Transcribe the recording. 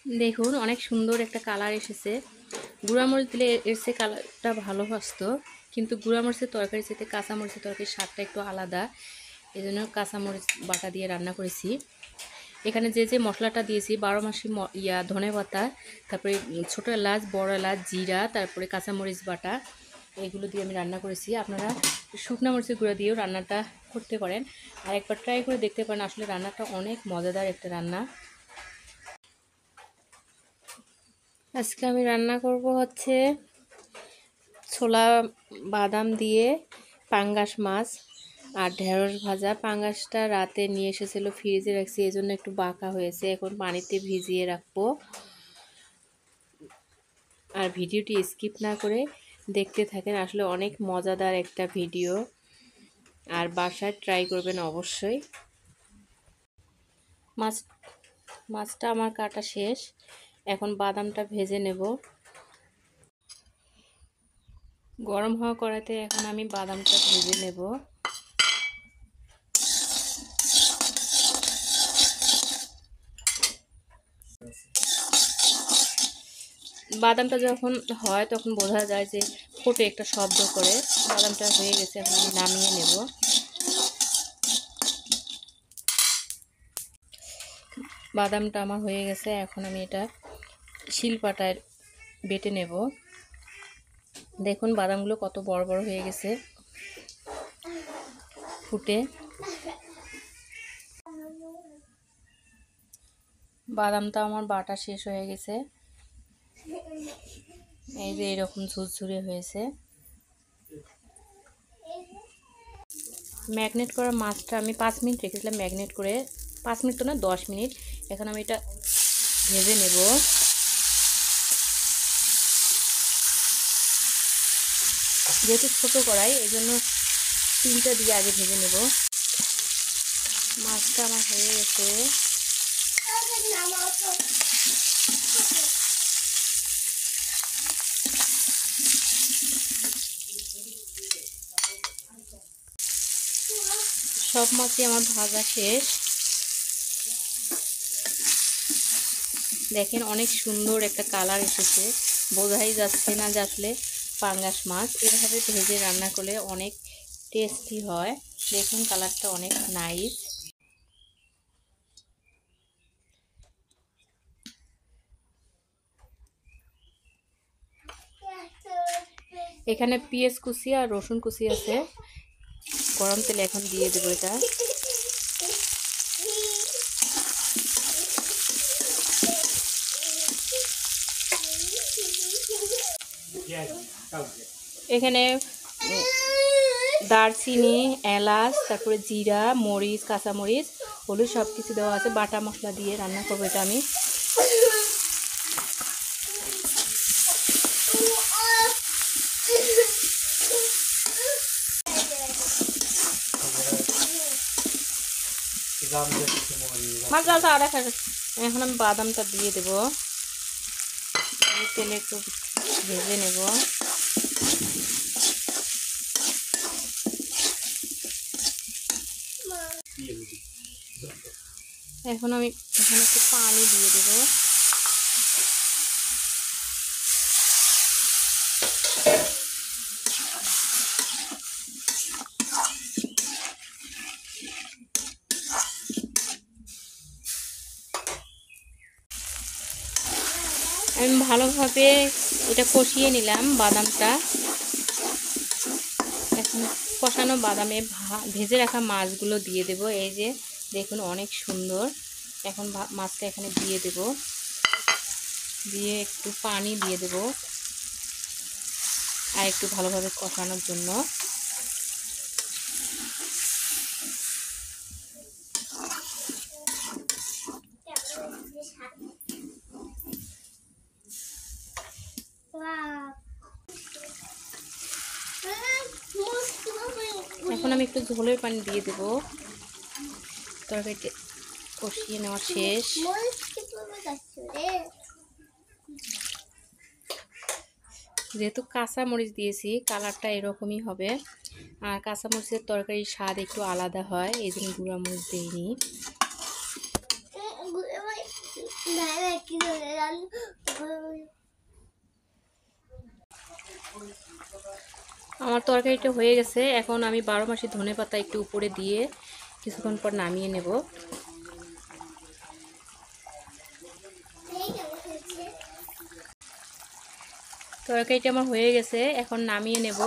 দেখুন অনেক সুন্দর একটা কালার এসেছে। গুঁড়ামরিচ দিলে এর চেয়ে কালারটা ভালো আসতো, কিন্তু গুঁড়ামরিচের তরকারি চেয়ে কাঁচামরিচের তরকারির স্বাদটা একটু আলাদা। এই জন্য কাঁচামরিচ বাটা দিয়ে রান্না করেছি। এখানে যে যে মশলাটা দিয়েছি 12 মাসি ধনে পাতা, তারপরে ছোটো এলাচ, বড় এলাচ, জিরা, তারপরে কাঁচামরিচ বাটা, এগুলো দিয়ে আমি রান্না করেছি। আপনারা শুকনো মরিচের গুঁড়া দিয়েও রান্নাটা করতে পারেন, আর একবার ট্রাই করে দেখতে পারেন। আসলে রান্নাটা অনেক মজাদার একটা রান্না। আজকে আমি রান্না করব হচ্ছে ছোলা বাদাম দিয়ে পাঙ্গাস মাছ আর ঢেঁড়স ভাজা। পাঙ্গাসটা রাতে নিয়ে এসেছিলো, ফ্রিজে রাখছি, এই জন্য একটু বাঁকা হয়েছে। এখন পানিতে ভিজিয়ে রাখবো। আর ভিডিওটি স্কিপ না করে দেখতে থাকেন, আসলে অনেক মজাদার একটা ভিডিও, আর বাসায় ট্রাই করবেন অবশ্যই। মাছটা আমার কাটা শেষ, এখন বাদামটা ভেজে নেব। গরম হওয়া কড়াইতে এখন আমি বাদামটা ভেজে নেব। বাদামটা যখন হয় তখন বোঝা যায় যে ফোটে একটা শব্দ করে। বাদামটা হয়ে গেছে, এখন আমি নামিয়ে নেব। বাদামটা আমার হয়ে গেছে, এখন আমি এটা শিলপাটায় বেটে নেব। দেখুন বাদামগুলো কত বড় বড় হয়ে গেছে ফুটে। বাদামটা আমার বাটা শেষ হয়ে গেছে, এই যে এরকম ঝুরঝুরে হয়েছে। ম্যাগনেট করা মাছটা আমি 5 মিনিট রেখেছিলাম ম্যাগনেট করে, 5 মিনিট তো না 10 মিনিট। এখন আমি এটা ভেজে নেব। যেহেতু ছোটো কড়াই, এই জন্য 3টা দিয়ে আগে ভেজে নেব। মাছটা আমার হয়ে গেছে। সব মাছই আমার ভাজা শেষ। দেখেন অনেক সুন্দর একটা কালার এসেছে, বোঝাই যাচ্ছে না যে আসলে পাঙ্গাস মাছ। এভাবে ভেজে রান্না করলে অনেক টেস্টি হয়। দেখুন কালারটা অনেক নাইস। এখানে পেঁয়াজ কুচি আর রসুন কুচি আছে, গরম তেলে এখন দিয়ে দেবো এটা। এখানে দারচিনি, এলাচ, তারপরে জিরা, মরিচ, কাঁচামরিচ, হলুদ সব কিছু দেওয়া আছে। বাটা মশলা দিয়ে রান্না করবো এটা আমি। এখন আমি বাদামটা দিয়ে দেব, তেলে একটু ভেজে নেব। এখন আমি এখানে একটু পানি দিয়ে দেব। আমি ভালোভাবে এটা কষিয়ে নিলাম বাদামটা। এখন কষানো বাদামে ভেজে রাখা মাছগুলো দিয়ে দেব। এই যে দেখুন অনেক সুন্দর। এখন মাছটা এখানে দিয়ে দেব, দিয়ে একটু পানি দিয়ে দেব আর একটু ভালোভাবে কষানোর জন্য। এখন আমি একটু ঝোলের পানি দিয়ে দেব। তরকারিটা কষিয়ে নেওয়া শেষ। যেহেতু কাঁচা মরিচ দিয়েছি, কালারটা এরকমই হবে। আর কাঁচা মরিচের তরকারির স্বাদ একটু আলাদা হয়, এই জন্য গুঁড়া মরিচ দিইনি। আমার তরকারিটা হয়ে গেছে। এখন আমি 12 মাসি ধনেপাতা একটু উপরে দিয়ে কিছুক্ষণ পর নামিয়ে নেব। তরকারিটা আমার হয়ে গেছে, এখন নামিয়ে নেব।